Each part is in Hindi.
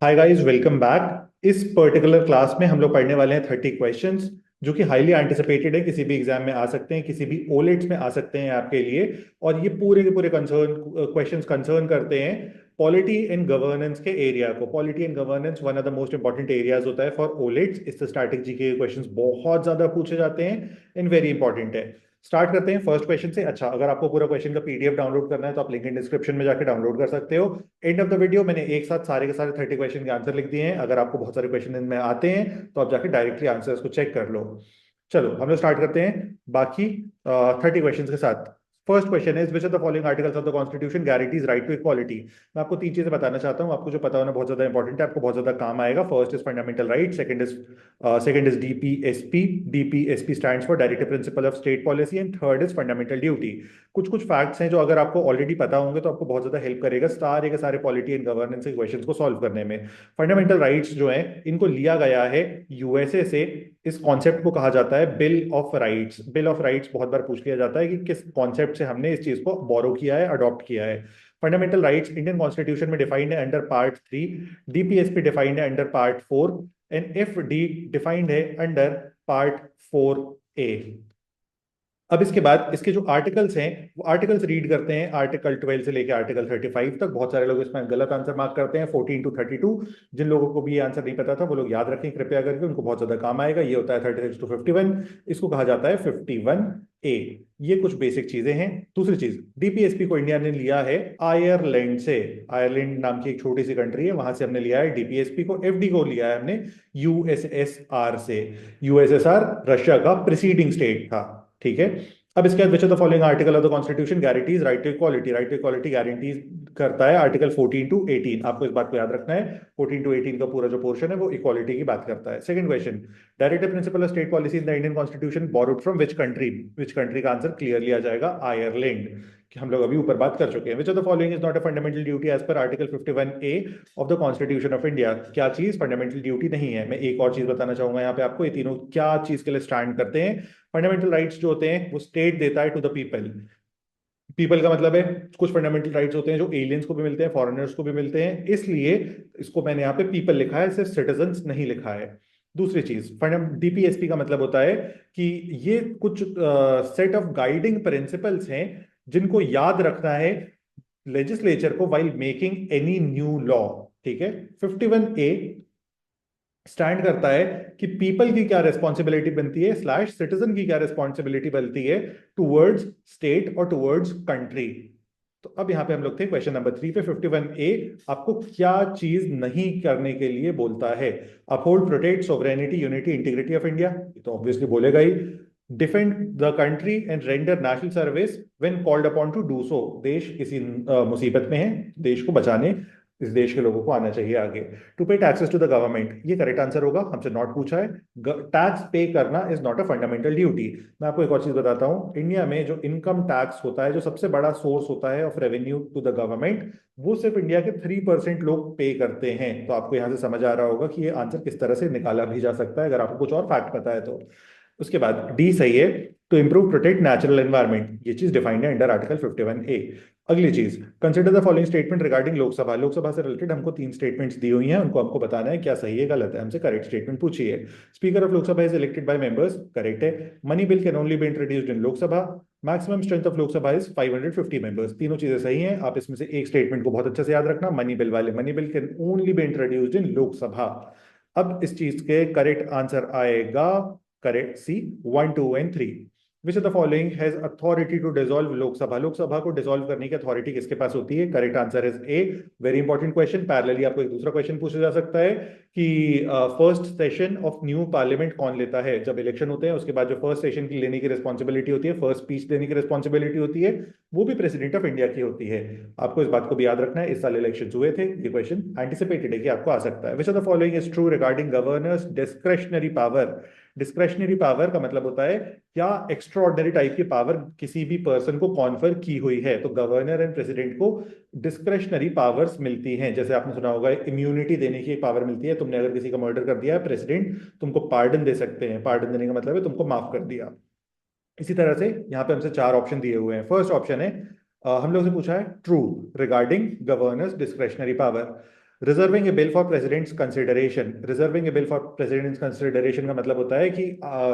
Hi guys, welcome back. इस पर्टिकुलर क्लास में हम लोग पढ़ने वाले हैं 30 क्वेश्चंस जो कि हाईली एंटिसिपेटेड है। किसी भी एग्जाम में आ सकते हैं, किसी भी ओलेट्स में आ सकते हैं आपके लिए। और ये पूरे के पूरे क्वेश्चंस कंसर्न करते हैं पॉलिटी एंड गवर्नेंस के एरिया को। Polity and governance one of the most important areas होता है फॉर ओलेट्स। इससे स्टैटिक जीके के क्वेश्चंस बहुत ज्यादा पूछे जाते हैं एंड वेरी इंपॉर्टेंट है। स्टार्ट करते हैं फर्स्ट क्वेश्चन से। अच्छा, अगर आपको पूरा क्वेश्चन का पीडीएफ डाउनलोड करना है तो आप लिंक इन डिस्क्रिप्शन में जाकर डाउनलोड कर सकते हो। एंड ऑफ द वीडियो मैंने एक साथ सारे के सारे 30 क्वेश्चन के आंसर लिख दिए हैं। अगर आपको बहुत सारे क्वेश्चन इनमें आते हैं तो आप जाके डायरेक्टली आंसर्स को चेक कर लो। चलो हम लोग स्टार्ट करते हैं बाकी 30 क्वेश्चन के साथ। फर्स्ट क्वेश्चन है, which of the following articles of the constitution guarantees right to equality. मैं आपको तीन चीजें बताना चाहता हूँ। आपको जो पता होना बहुत ज्यादा इंपॉर्टेंट है, आपको बहुत ज्यादा काम आएगा। First is fundamental right, second is DPSP. DPSP stands for directive principle of state policy and third is fundamental duty. कुछ कुछ फैक्ट्स हैं जो अगर आपको ऑलरेडी पता होंगे तो आपको बहुत ज्यादा हेल्प करेगा सारे के सारे पॉलिटी एंड गवर्नेंस के क्वेश्चंस को सॉल्व करने में। फंडामेंटल राइट्स जो हैं इनको लिया गया है यूएसए से। इस कॉन्सेप्ट को कहा जाता है bill of rights. Bill of rights बहुत बार पूछ लिया जाता है कि किस कॉन्सेप्ट से हमने इस चीज को बोरो किया है, अडॉप्ट किया है। फंडामेंटल राइट्स इंडियन कॉन्स्टिट्यूशन में डिफाइंड है अंडर पार्ट 3। डीपीएसपी डिफाइंड है under part 4 and F D defined है अंडर पार्ट 4A। अब इसके बाद इसके जो आर्टिकल्स हैं वो आर्टिकल्स रीड करते हैं। आर्टिकल 12 से लेकर आर्टिकल 35 तक। बहुत सारे लोग इसमें गलत आंसर मार्क करते हैं 14 to 32। जिन लोगों को भी ये आंसर नहीं पता था वो लोग याद रखें कृपया करके, उनको बहुत ज्यादा काम आएगा। ये होता है 36 to 51। इसको कहा जाता है 51A। ये कुछ बेसिक चीजें हैं। दूसरी चीज, डीपीएसपी को इंडिया ने लिया है आयरलैंड से। आयरलैंड नाम की एक छोटी सी कंट्री है, वहां से हमने लिया है डीपीएसपी को। एफडी को लिया है हमने यूएसएसआर से। यूएसएसआर रशिया का प्रीसीडिंग स्टेट था। ठीक है। अब इसके बाद which of the following article of the constitution guarantees right to equality. Right to equality guarantees करता है आर्टिकल 14 to 18। आपको इस बात को याद रखना है। 14 to 18 का पूरा जो पोर्शन है वो इक्वालिटी की बात करता है। Second question, directive principle of state policy in the Indian constitution borrowed from which country. Which country का आंसर क्लियरली आ जाएगा आयरलैंड, कि हम लोग अभी ऊपर बात कर चुके हैं। Which of the following is not a fundamental duty as per article 51A of the constitution of India. क्या चीज फंडामेंटल ड्यूटी नहीं है? मैं एक और चीज बताना चाहूंगा यहाँ पे आपको। ये तीनों क्या चीज के लिए स्टैंड करते हैं? फंडामेंटल राइट्स जो होते हैं वो स्टेट देता है टू द पीपल। पीपल का मतलब है कुछ फंडामेंटल राइट्स होते हैं जो एलियंस को भी मिलते हैं, फॉरेनर्स को भी मिलते हैं, इसलिए इसको मैंने यहाँ पे पीपल लिखा है, सिर्फ सिटीजन्स नहीं लिखा है। दूसरी चीज, डीपीएसपी का मतलब होता है कि ये कुछ सेट ऑफ गाइडिंग प्रिंसिपल्स हैं जिनको याद रखना है लेजिस्लेचर को while making any new law. ठीक है। 51A स्टैंड करता है कि पीपल की क्या रिस्पॉन्सिबिलिटी बनती है स्लैश सिटीजन की क्या रिस्पॉन्सिबिलिटी बनती है टूवर्ड्स स्टेट और टूवर्ड्स कंट्री। तो अब यहां पे हम लोग थे क्वेश्चन नंबर 3 पे। 51A आपको क्या चीज नहीं करने के लिए बोलता है? Uphold protect sovereignty unity integrity of India, तो ऑब्वियसली बोलेगा ही। Defend the country and render national service when called upon to do so. देश किसी मुसीबत में है, देश को बचाने इस देश के लोगों को आना चाहिए आगे। टू पे टैक्सेस टू द गवर्नमेंट, ये करेक्ट आंसर होगा, हमसे नॉट पूछा है। टैक्स पे करना is not a fundamental duty. मैं आपको एक और चीज बताता हूँ। इंडिया में जो इनकम टैक्स होता है, जो सबसे बड़ा सोर्स होता है of revenue to the government, वो सिर्फ इंडिया के 3% लोग पे करते हैं। तो आपको यहां से समझ आ रहा होगा कि ये आंसर किस तरह से निकाला भी जा सकता है, अगर आपको कुछ और फैक्ट पता है तो। उसके बाद डी सही है, to improve protect natural environment, ये चीज डिफाइंड है अंडर आर्टिकल 51A। अगली चीज, consider the following statement regarding Lok Sabha. Lok Sabha से रिलेटेड हमको 3 स्टेटमेंट्स दी हुई हैं, उनको हमको बताना है क्या सही है गलत है। हमसे करेक्ट स्टेटमेंट पूछी है। Speaker of Lok Sabha is elected by members, correct है। Money bill can only be introduced in Lok Sabha. Maximum strength of Lok Sabha is 550 members. तीनों चीजें सही हैं। आप इसमें से एक स्टेटमेंट को बहुत अच्छे से याद रखना, मनी बिल वाले। Money bill can only be introduced in Lok Sabha. अब इस चीज के करेक्ट आंसर आएगा correct C, 1 2 and 3। Which of the following has authority to dissolve Lok Sabha. Lok Sabha को डिसॉल्व करने की अथॉरिटी किसके पास होती है? Correct answer is A. Very important question. Parallelly आपको एक दूसरा क्वेश्चन पूछा जा सकता है कि first session of new parliament कौन लेता है? जब इलेक्शन होते हैं उसके बाद जो फर्स्ट सेशन की लेने की रिस्पॉन्सिबिलिटी होती है, फर्स्ट स्पीच देने की रिस्पॉन्सिबिलिटी होती है, वो भी प्रेसिडेंट ऑफ इंडिया की होती है। आपको इस बात को भी याद रखना है। इस साल इलेक्शन हुए थे, ये क्वेश्चन एंटिसिपेटेड है कि आपको आ सकता है। Which of the following is true regarding governor's discretionary power. Discretionary power का मतलब होता है क्या एक्स्ट्रा ऑर्डिनरी टाइप की पावर किसी भी पर्सन को कॉन्फर की हुई है। तो गवर्नर एंड प्रेसिडेंट को डिस्क्रेशनरी पावर्स मिलती हैं। जैसे आपने सुना होगा इम्यूनिटी देने की एक पावर मिलती है। तुमने अगर किसी का मर्डर कर दिया है, प्रेसिडेंट तुमको पार्डन दे सकते हैं। पार्डन देने का मतलब है तुमको माफ कर दिया। इसी तरह से यहाँ पे हमसे 4 ऑप्शन दिए हुए हैं। फर्स्ट ऑप्शन है हम लोग से पूछा है true regarding governor's discretionary power. Reserving a bill for president's consideration, reserving a bill for president's consideration का मतलब होता है कि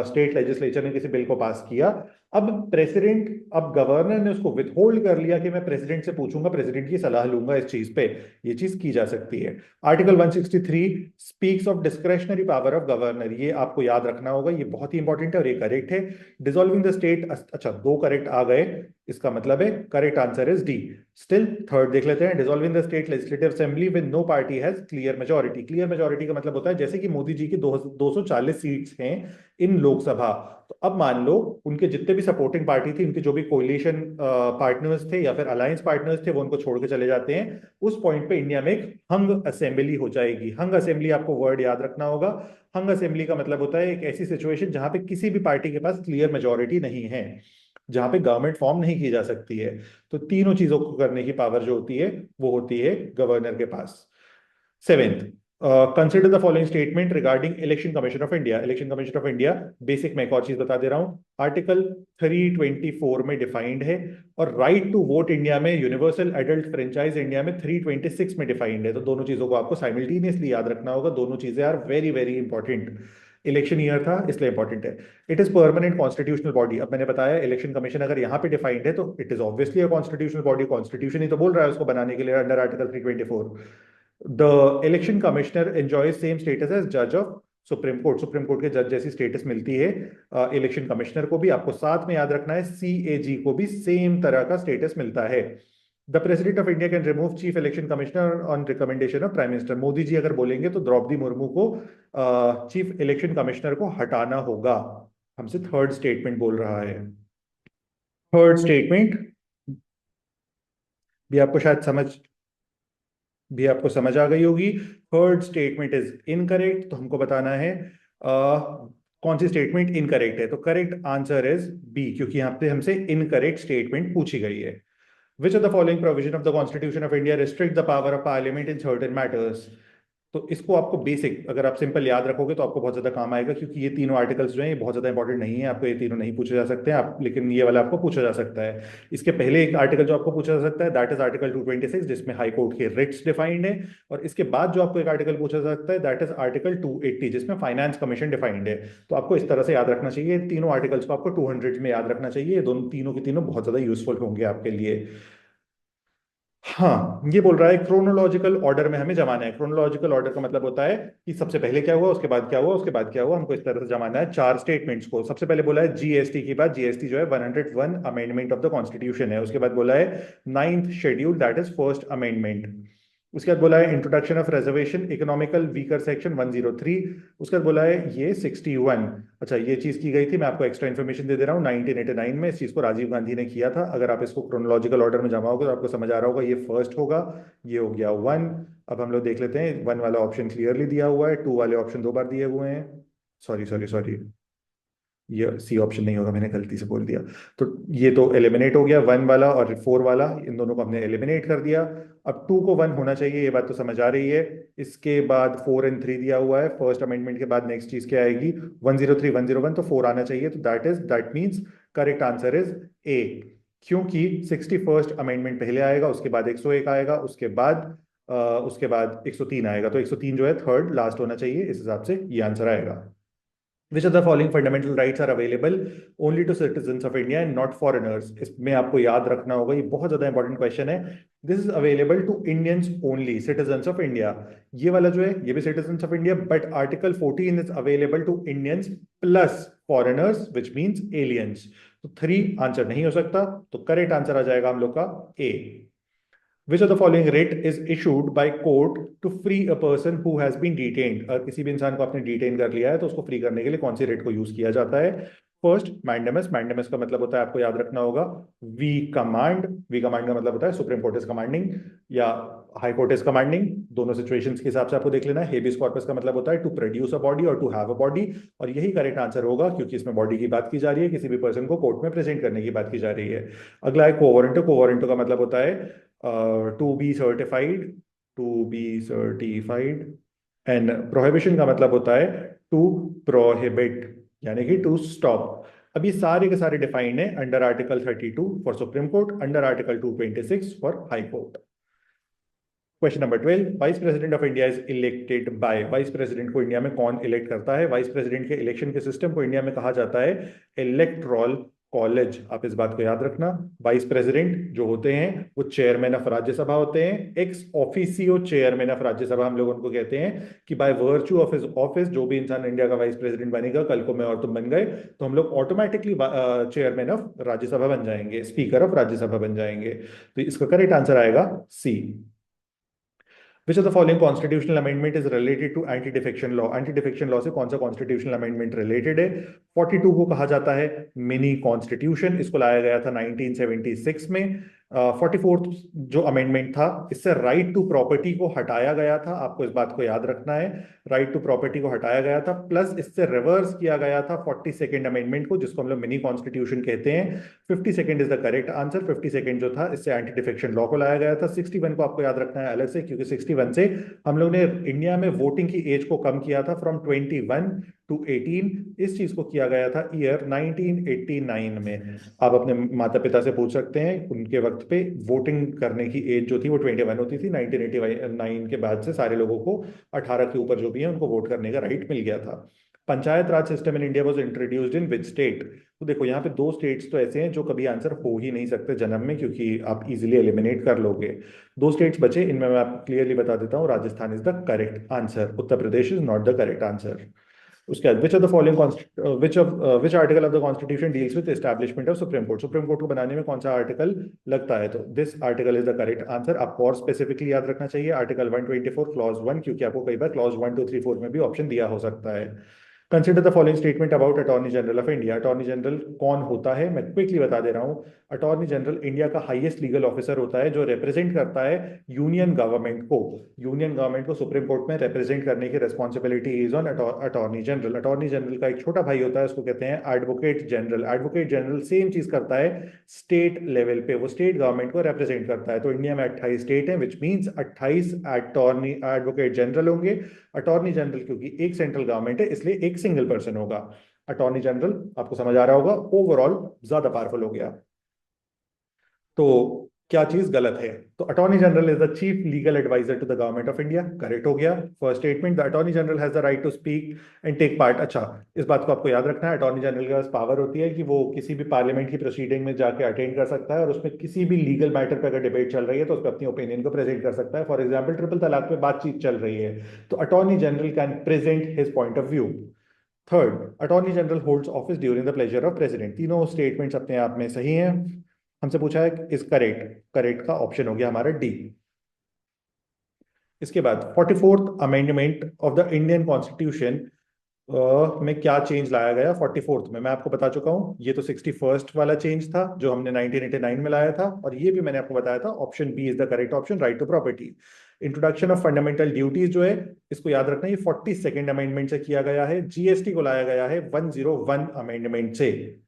स्टेट लेजिस्लेचर ने किसी बिल को पास किया, अब प्रेसिडेंट, अब गवर्नर ने उसको विथहोल्ड कर लिया कि मैं प्रेसिडेंट से पूछूंगा, प्रेसिडेंट की सलाह लूंगा इस चीज पे, ये चीज की जा सकती है। Article 163 speaks of discretionary power of governor, ये आपको याद रखना होगा, ये बहुत ही इंपॉर्टेंट है और ये करेक्ट है। डिसॉल्विंग द स्टेट, अच्छा दो करेक्ट आ गए, इसका मतलब है correct answer is D. Still third देख लेते हैं, dissolving the state legislative assembly with no party has clear majority. Clear majority का मतलब होता है जैसे कि मोदी जी की 240 सीट्स हैं इन लोकसभा, तो अब मान लो उनके जितने भी सपोर्टिंग पार्टी थी, उनके जो भी कोलिशन पार्टनर्स थे या फिर अलायंस पार्टनर्स थे, वो उनको छोड़ के चले जाते हैं, उस पॉइंट पे इंडिया में एक हंग असेंबली हो जाएगी। हंग असेंबली आपको वर्ड याद रखना होगा। हंग असेंबली का मतलब होता है एक ऐसी सिचुएशन जहां पे किसी भी पार्टी के पास क्लियर मेजोरिटी नहीं है, जहां पे गवर्नमेंट फॉर्म नहीं की जा सकती है। तो तीनों चीजों को करने की पावर जो होती है वो होती है गवर्नर के पास। Seventh, consider the following statement regarding election commission of India. Election commission of India basic मैं एक और चीज बता दे रहा हूं, आर्टिकल 324 में डिफाइंड है, और राइट टू वोट इंडिया में, यूनिवर्सल एडल्ट फ्रेंचाइज इंडिया में 326 में डिफाइंड है। तो दोनों चीजों को आपको साइमल्टेनियसली याद रखना होगा, दोनों चीजें are very very important. Election year था इसलिए इंपॉर्टेंट है। It is permanent constitutional body, अब मैंने बताया इलेक्शन कमीशन अगर यहाँ पे डिफाइंड है तो it is obviously a constitutional body, constitution ही तो बोल रहा है उसको बनाने के लिए under article 324। The election commissioner enjoy same status as जज of supreme court, supreme court के जज जैसी स्टेटस मिलती है इलेक्शन कमिश्नर को भी। आपको साथ में याद रखना है सीएजी को भी सेम तरह का स्टेटस मिलता है। The president of India can remove chief election commissioner on recommendation of prime minister, Modi ji अगर बोलेंगे तो द्रौपदी मुर्मू को चीफ इलेक्शन कमिश्नर को हटाना होगा। हमसे थर्ड स्टेटमेंट बोल रहा है। थर्ड स्टेटमेंट भी आपको शायद समझ भी आपको समझ आ गई होगी। थर्ड स्टेटमेंट इज इनकरेक्ट, तो हमको बताना है कौन सी स्टेटमेंट इनकरेक्ट है। तो करेक्ट आंसर इज बी, क्योंकि यहाँ पे हमसे इनकरेक्ट स्टेटमेंट पूछी गई है। Which of the following provision of the constitution of India restrict the power of parliament in certain matters. तो इसको आपको बेसिक अगर आप सिंपल याद रखोगे तो आपको बहुत ज्यादा काम आएगा, क्योंकि ये तीनों आर्टिकल्स जो हैं ये बहुत ज्यादा इंपॉर्टेंट नहीं है, आपको ये तीनों नहीं पूछे जा सकते हैं आप, लेकिन ये वाला आपको पूछा जा सकता है। इसके पहले एक आर्टिकल जो आपको पूछा जा सकता है दैट इज आर्टिकल 226 जिसमें हाई कोर्ट के रिट्स डिफाइंड है, और इसके बाद जो आपको एक आर्टिकल पूछा जा सकता है दैट इज आर्टिकल 280 जिसमें फाइनेंस कमीशन डिफाइंड है। तो आपको इस तरह से याद रखना चाहिए, तीनों आर्टिकल्स को आपको 200 में याद रखना चाहिए, ये दोनों तीनों के तीनों बहुत ज्यादा यूजफुल होंगे आपके लिए। हाँ, ये बोल रहा है क्रोनोलॉजिकल ऑर्डर में हमें जमाना है। क्रोनोलॉजिकल ऑर्डर का मतलब होता है कि सबसे पहले क्या हुआ, उसके बाद क्या हुआ, उसके बाद क्या हुआ, हमको इस तरह से जमाना है चार स्टेटमेंट्स को। सबसे पहले बोला है जीएसटी की बात, जीएसटी जो है 101 अमेंडमेंट ऑफ द कॉन्स्टिट्यूशन है। उसके बाद बोला है ninth schedule that is first amendment. उसके बाद बोला है introduction of reservation economical weaker section 103। उसके बाद बोला है ये 61। अच्छा, ये चीज की गई थी, मैं आपको एक्स्ट्रा इन्फॉर्मेशन दे दे रहा हूँ, 1989 में इस चीज को राजीव गांधी ने किया था। अगर आप इसको क्रोनोलॉजिकल ऑर्डर में जमाओगे तो आपको समझ आ रहा होगा, ये फर्स्ट होगा, ये हो गया वन। अब हम लोग देख लेते हैं, वन वाला ऑप्शन क्लियरली दिया हुआ है, टू वाले ऑप्शन दो बार दिए हुए हैं, सॉरी सॉरी सॉरी, ये सी ऑप्शन नहीं होगा, मैंने गलती से बोल दिया। तो ये तो एलिमिनेट हो गया, वन वाला और फोर वाला, इन दोनों को हमने एलिमिनेट कर दिया। अब टू को वन होना चाहिए, ये बात तो समझ आ रही है। इसके बाद फोर एंड थ्री दिया हुआ है, फर्स्ट अमेंडमेंट के बाद नेक्स्ट चीज क्या आएगी, 103 101, तो फोर आना चाहिए, तो that means correct answer is ए, क्योंकि 61st अमेंडमेंट पहले आएगा, उसके बाद 101 आएगा, उसके बाद 103 आएगा, तो 103 जो है थर्ड लास्ट होना चाहिए, इस हिसाब से ये आंसर आएगा। Which of the following fundamental rights are available only to citizens of India and not foreigners? इसमें आपको याद रखना होगा, ये बहुत ज्यादा इंपॉर्टेंट क्वेश्चन है। This is available to Indians only, citizens of India. ये वाला जो है ये भी citizens of India, but article 14 is available to Indians plus foreigners which means aliens. तो थ्री आंसर नहीं हो सकता, तो करेक्ट आंसर आ जाएगा हम लोग का ए। Which of the following writ is issued by court to free a person who has been detained? अगर किसी भी इंसान को आपने डिटेन कर लिया है तो उसको फ्री करने के लिए कौन सी writ को यूज किया जाता है? फर्स्ट मैंडेमस, मैंडेमस का मतलब होता है, आपको याद रखना होगा, वी कमांड, वी कमांड का मतलब होता है सुप्रीम कोर्ट इज कमांडिंग या हाई कोर्ट इज कमांडिंग, दोनों सिचुएशंस के हिसाब से आपको देख लेना है। हेबियस कॉर्पस का मतलब होता है टू प्रोड्यूस अ बॉडी और टू हैव अ बॉडी, और यही करेक्ट आंसर होगा क्योंकि इसमें बॉडी की बात की जा रही है, किसी भी पर्सन को कोर्ट में प्रेजेंट करने की बात की जा रही है। अगला है कोवारंटो, कोवारंटो का मतलब होता है to be certified, to be certified, and prohibition का मतलब होता है टू प्रोहिबिट, यानी कि टू स्टॉप। अब ये सारे के सारे डिफाइंड है under article 32 for supreme court, under article 226 for high court. Question number 12, vice president of India is elected bye. Vice president को इंडिया में कौन इलेक्ट करता है? वाइस प्रेसिडेंट के इलेक्शन के सिस्टम को इंडिया में कहा जाता है इलेक्टोरल कॉलेज। आप इस बात को याद रखना। वाइस प्रेसिडेंट जो होते हैं वो चेयरमैन ऑफ राज्यसभा होते हैं, ex officio chairman of Rajya Sabha हम लोग उनको कहते हैं, कि by virtue of his office जो भी इंसान इंडिया का वाइस प्रेसिडेंट बनेगा, कल को मैं और तुम बन गए तो हम लोग ऑटोमेटिकली चेयरमैन ऑफ राज्यसभा बन जाएंगे, स्पीकर ऑफ राज्यसभा बन जाएंगे। तो इसका करेक्ट आंसर आएगा सी। Which of the following constitutional amendment is related to anti-defection law? Anti-defection law से कौन सा constitutional amendment related है? 42 को कहा जाता है मिनी कॉन्स्टिट्यूशन। इसको लाया गया था 1976 में। 44th जो अमेंडमेंट था, इससे राइट टू प्रॉपर्टी को हटाया गया था। आपको इस बात को याद रखना है, राइट टू प्रॉपर्टी को हटाया गया था, प्लस इससे रिवर्स किया गया था 42nd अमेंडमेंट को, जिसको हम लोग मिनी कॉन्स्टिट्यूशन कहते हैं। 52nd is the correct answer. 52nd जो था, इससे एंटी डिफेक्शन लॉ को लाया गया था। 61 को आपको याद रखना है अलग से, क्योंकि 61 से हम लोग ने इंडिया में वोटिंग की एज को कम किया था फ्रॉम 21 टू 18। इस चीज को किया गया था ईयर 1989 में। आप अपने माता पिता से पूछ सकते हैं, उनके वक्त पे वोटिंग करने की एज जो थी वो 21 होती थी। 1989 के बाद से सारे लोगों को 18 के ऊपर जो भी है उनको वोट करने का राइट मिल गया था। Panchayat raj system in India was introduced in which state? तो देखो यहाँ पे दो स्टेट्स तो ऐसे हैं जो कभी आंसर हो ही नहीं सकते जन्म में, क्योंकि आप इजीली एलिमिनेट कर लोगे। दो स्टेट्स बचे, इनमें मैं आपको क्लियरली बता देता हूँ, Rajasthan is the correct answer, Uttar Pradesh is not the correct answer. उसके बाद which of the following which article of the constitution deals with establishment of supreme court? Supreme court को बनाने में कौन सा आर्टिकल लगता है? तो this article is the correct answer. आपको और स्पेसिफिकली याद रखना चाहिए आर्टिकल 124 क्लॉज 1, क्योंकि आपको कई बार क्लॉज 1 2 3 4 में भी ऑप्शन दिया हो सकता है। Consider the following statement about attorney general of India. Attorney general कौन होता है, मैं क्विकली बता दे रहा हूँ। अटॉर्नी जनरल इंडिया का हाईएस्ट लीगल ऑफिसर होता है, जो रिप्रेजेंट करता है यूनियन गवर्नमेंट को। यूनियन गवर्नमेंट को सुप्रीम कोर्ट में रिप्रेजेंट करने की responsibility is on attorney general. Attorney general का एक छोटा भाई होता है, उसको कहते हैं advocate general. Advocate general same चीज करता है स्टेट लेवल पे, वो स्टेट गवर्नमेंट को रिप्रेजेंट करता है। तो इंडिया में 28 स्टेट है, which means 28 attorney advocate general होंगे। अटॉर्नी जनरल क्योंकि एक सेंट्रल गवर्नमेंट है, इसलिए एक सिंगल पर्सन होगा। अटॉर्नी जनरल आपको समझ आ रहा होगा, ओवरऑल ज्यादा पावरफुल हो गया। तो क्या चीज गलत है? तो attorney general is the chief legal adviser to the government of India, correct हो गया। First statement, the attorney general has the right to speak and take part. अच्छा, इस बात को आपको याद रखना है, अटॉर्नी जनरल के पास पावर होती है कि वो किसी भी पार्लियामेंट की प्रोसीडिंग में जाके अटेंड कर सकता है, और उसमें किसी भी लीगल मैटर पर अगर डिबेट चल रही है तो उस पर अपनी ओपिनियन को प्रेजेंट कर सकता है। फॉर एग्जाम्पल, ट्रिपल तलाक पे बातचीत चल रही है तो attorney general can present his point of view. Third, attorney general holds office during the pleasure of president. तीनों स्टेटमेंट्स अपने आप में सही हैं। हमसे पूछा है इस करेक्ट, करेक्ट का ऑप्शन हो गया हमारा डी। इसके बाद 44th amendment of the Indian constitution में क्या चेंज लाया गया? 44th में मैं आपको बता चुका हूं, ये तो 61st वाला चेंज था जो हमने 1989 में लाया था, और ये भी मैंने आपको बताया था, option B is the correct option, right to property. Introduction of fundamental duties जो है, इसको याद रखना, ये 42nd अमेंडमेंट से किया गया है। जीएसटी को लाया गया है 101 अमेंडमेंट से।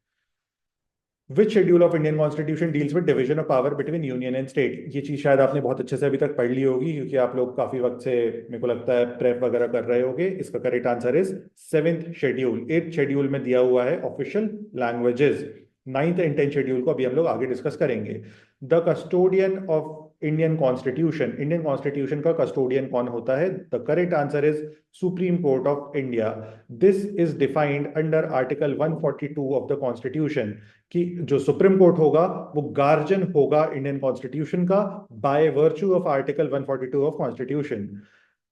Which schedule of Indian constitution deals with division of power between union and state? ये चीज शायद आपने बहुत अच्छे से अभी तक पढ़ ली होगी, क्योंकि आप लोग काफी वक्त से मेरे को लगता है प्रेप वगैरह कर रहे होगे। इसका correct answer is 7th schedule. 8th schedule में दिया हुआ है official languages. 9th and 10th schedule को अभी हम लोग आगे डिस्कस करेंगे। The custodian of Indian constitution, Indian constitution का कस्टोडियन कौन होता है? The correct answer is supreme court of India. This is defined under article 142 of the constitution, कि जो सुप्रीम कोर्ट होगा वो गार्जियन होगा इंडियन कॉन्स्टिट्यूशन का, by virtue of article 142 of constitution.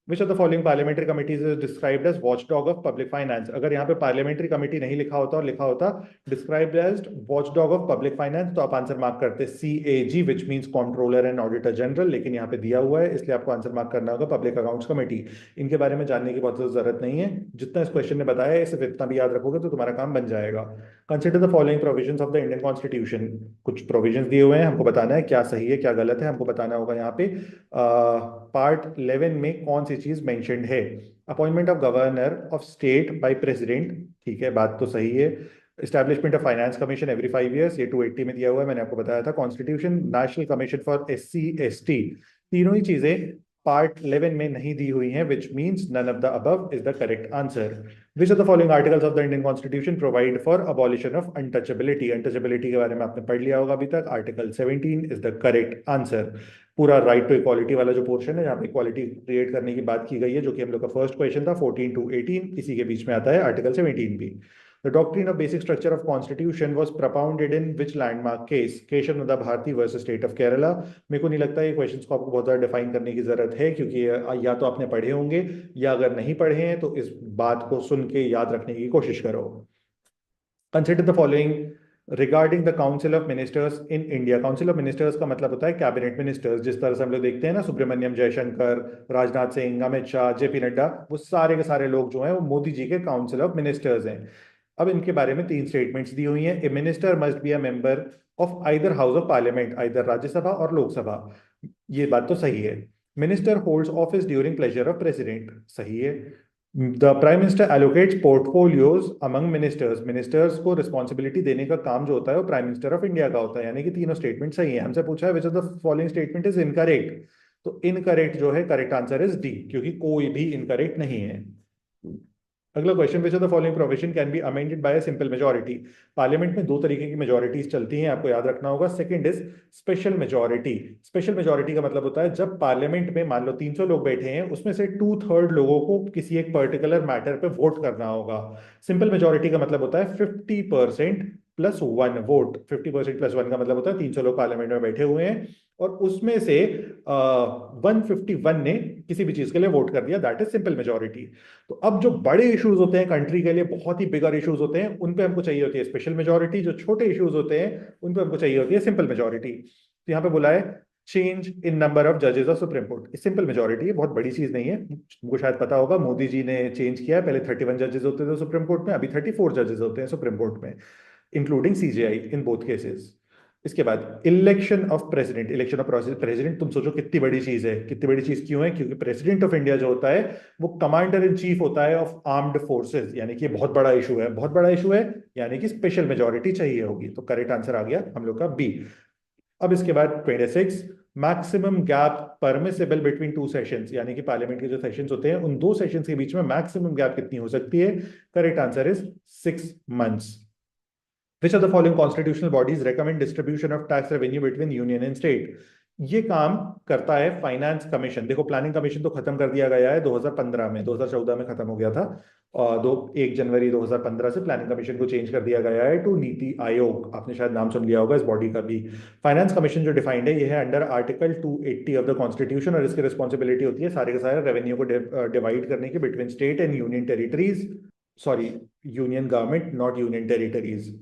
Which of the following parliamentary committees is described as watchdog of public finance? अगर यहाँ पे पार्लियामेंट्री कमेटी नहीं लिखा होता और लिखा होता described as watchdog of public finance, तो आप आंसर मार्क करते CAG, which means controller and auditor general, लेकिन यहाँ पे दिया हुआ है इसलिए आपको आंसर मार्क करना होगा पब्लिक अकाउंट्स कमेटी। इनके बारे में जानने की बहुत जरूरत नहीं है, जितना इस क्वेश्चन ने बताया है सिर्फ इतना भी याद रखोगे तो तुम्हारा काम बन जाएगा। Consider the following provisions of the Indian constitution. कुछ प्रोविजंस दिए हुए हैं, हमको बताना है क्या सही है क्या गलत है, हमको बताना होगा। यहाँ पे पार्ट 11 में कौन सी चीज मेंशन्ड है? Appointment of governor of state by president, ठीक है, बात तो सही है। Establishment of finance commission every 5 years, ये 280 में दिया हुआ है, मैंने आपको बताया था। Constitution, national commission for SC ST, तीनों ही चीजें पार्ट 11 में नहीं दी हुई हैं, which means none of the above is the correct answer. Which of the following articles of the Indian Constitution provide for abolition of untouchability? Untouchability के बारे में आपने पढ़ लिया होगा अभी तक. Article 17 is the correct answer. पूरा राइट टू इक्वालिटी वाला जो पोर्शन है, जहाँ पे इक्वालिटी क्रिएट करने की बात की गई है, जो कि हम लोग का फर्स्ट क्वेश्चन था, 14 to 18, इसी के बीच में आता है आर्टिकल 17 भी. The doctrine of basic structure of constitution was propounded in which landmark case? Kesavananda Bharati versus state of Kerala. मेरे को नहीं लगता ये क्वेश्चंस को आपको बहुत ज़्यादा डिफाइन करने की जरूरत है, क्योंकि या तो आपने पढ़े होंगे, या अगर नहीं पढ़े हैं तो इस बात को सुन के याद रखने की कोशिश करो. Consider the following regarding the Council of Ministers in India. Council of Ministers का मतलब होता है कैबिनेट मिनिस्टर्स. जिस तरह से हम लोग देखते हैं ना, सुब्रमण्यम जयशंकर, राजनाथ सिंह, अमित शाह, जेपी नड्डा, वो सारे के सारे लोग जो हैं वो मोदी जी के काउंसिल ऑफ मिनिस्टर्स हैं. अब इनके बारे में 3 स्टेटमेंट्स दी हुई हैं. A minister must be a member of either house of parliament, either Rajya Sabha और लोकसभा. ये बात तो सही है. Minister holds office during pleasure of president, सही है. The prime minister allocates portfolios among ministers. Ministers को रिस्पॉन्सिबिलिटी देने का काम जो होता है वो प्राइम मिनिस्टर ऑफ इंडिया का होता है. यानी कि तीनों स्टेटमेंट सही है. हमसे पूछा है which of the following statement is incorrect, तो इनकरेक्ट जो है, करेक्ट आंसर इज डी, क्योंकि कोई भी इनकरेक्ट नहीं है. अगला question, which of the following provision can be amended bye a simple majority? Parliament में 2 तरीके की मेजॉरिटीज चलती हैं, आपको याद रखना होगा. Second is special majority. Special majority का मतलब होता है जब पार्लियामेंट में मान लो 300 लोग बैठे हैं, उसमें से 2/3 लोगों को किसी एक पर्टिकुलर मैटर पे वोट करना होगा. सिंपल मेजॉरिटी का मतलब होता है 50% प्लस 1 वोट. 50% प्लस 1 का मतलब होता है 300 लोग पार्लियामेंट में बैठे हुए हैं और उसमें से 151 ने किसी भी चीज के लिए वोट कर दिया, दैट इज सिंपल मेजॉरिटी. तो अब जो बड़े इश्यूज होते हैं कंट्री के लिए, बहुत ही बिगर इश्यूज होते हैं, उन पे हमको चाहिए होती है स्पेशल मेजॉरिटी. जो छोटे इश्यूज होते हैं उन पे हमको चाहिए होती है सिंपल मेजॉरिटी. तो यहाँ पे बोला है चेंज इन नंबर ऑफ जजेस of supreme court. Simple majority है, बहुत बड़ी चीज नहीं है. मुझको शायद पता होगा मोदी जी ने चेंज किया है. पहले 31 जजेस होते थे सुप्रीम कोर्ट में, अभी 34 जजेस होते हैं सुप्रीम कोर्ट में, including CJI in both cases. इसके बाद election of president. Election of president, तुम सोचो कितनी बड़ी चीज है. कितनी बड़ी चीज क्यों है? क्योंकि प्रेसिडेंट ऑफ इंडिया जो होता है वो कमांडर इन चीफ होता है ऑफ आर्म्ड फोर्सेस. यानी कि बहुत बड़ा इशू है, बहुत बड़ा इशू है, यानी कि स्पेशल मेजॉरिटी चाहिए होगी. तो करेक्ट आंसर आ गया हम लोग का बी. अब इसके बाद 26, maximum gap permissible between 2 sessions. यानी कि पार्लियामेंट के जो सेशंस होते हैं उन 2 सेशंस के बीच में मैक्सिमम गैप कितनी हो सकती है? Correct answer is 6 months. Which of the following constitutional bodies recommend distribution of tax revenue between union and state? ये काम करता है फाइनेंस कमीशन. देखो प्लानिंग कमीशन तो खत्म कर दिया गया है 2015 में, 2014 में खत्म हो गया था, और 1 जनवरी 2015 से प्लानिंग कमीशन को चेंज कर दिया गया है टू नीति आयोग. आपने शायद नाम सुन लिया होगा इस बॉडी का भी. फाइनेंस कमीशन जो डिफाइंड है, ये है under article 280 of the constitution, और इसकी रिस्पॉन्सिबिलिटी होती है सारे के सारे रेवेन्यू को डिवाइड करने की between state and union territories. Sorry, union government, not union territories.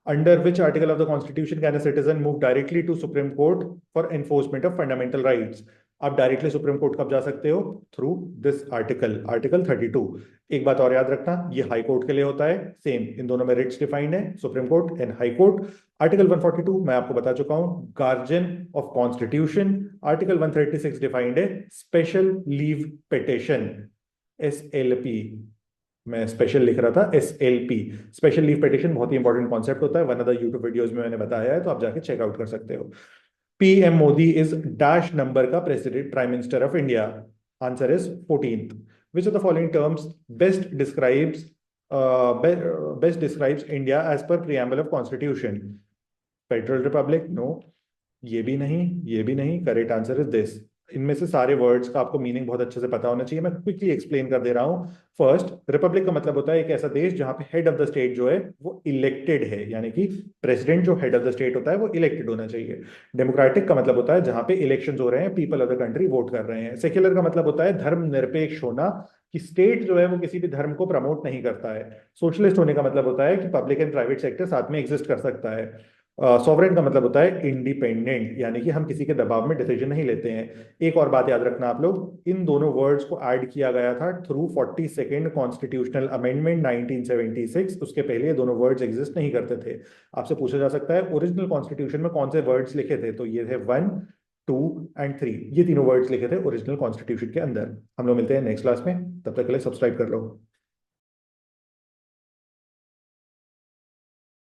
Under which article of the Constitution can a citizen move directly to Supreme Court for enforcement of fundamental rights? आप डायरेक्टली सुप्रीम कोर्ट कब जा सकते हो? Through this article, article 32. एक बात और याद रखना, ये हाई कोर्ट के लिए होता है. सेम, इन दोनों में रिट्स डिफाइंड है, supreme court and high court. Article 142 मैं आपको बता चुका हूं, guardian of constitution. Article 136 defined है स्पेशल लीव पिटिशन, SLP. मैं स्पेशल लिख रहा था, SLP, स्पेशल लीव पिटिशन. बहुत ही इंपॉर्टेंट कॉन्सेप्ट होता है, one of the YouTube videos में मैंने बताया है, तो आप जाके चेकआउट कर सकते हो. PM Modi is dash number का president, prime minister of India. Answer is 14th. Which of the following terms best describes India as per preamble of constitution? Federal republic, no. ये भी नहीं, ये भी नहीं. Correct answer is this. इनमें से सारे वर्ड्स का आपको मीनिंग बहुत अच्छे से पता होना चाहिए. मैं क्विकली एक्सप्लेन कर दे रहा हूं. फर्स्ट, रिपब्लिक का मतलब होता है एक ऐसा देश जहां पे हेड ऑफ द स्टेट जो है वो इलेक्टेड है, यानी कि प्रेसिडेंट जो हेड ऑफ द स्टेट होता है वो इलेक्टेड होना चाहिए. डेमोक्रेटिक का मतलब होता है जहां पे इलेक्शंस हो रहे हैं, people of the country vote कर रहे हैं. सेक्युलर का मतलब होता है धर्मनिरपेक्ष होना, कि स्टेट जो है वो किसी भी धर्म को प्रमोट नहीं करता है. सोशलिस्ट होने का मतलब होता है कि पब्लिक एंड प्राइवेट सेक्टर साथ में एग्जिस्ट कर सकता है. सॉवरेन का मतलब होता है इंडिपेंडेंट, यानी कि हम किसी के दबाव में डिसीजन नहीं लेते हैं. एक और बात याद रखना आप लोग, इन दोनों वर्ड्स को ऐड किया गया था थ्रू 42nd कॉन्स्टिट्यूशनल अमेंडमेंट 1976. उसके पहले ये दोनों वर्ड्स एग्जिस्ट नहीं करते थे. आपसे पूछा जा सकता है ओरिजिनल कॉन्स्टिट्यूशन में कौन से वर्ड्स लिखे थे, तो ये थे 1, 2 एंड 3. ये तीनों वर्ड्स लिखे थे ओरिजिनल कॉन्स्टिट्यूशन के अंदर. हम लोग मिलते हैं नेक्स्ट क्लास में, तब तक के लिए सब्सक्राइब कर लो.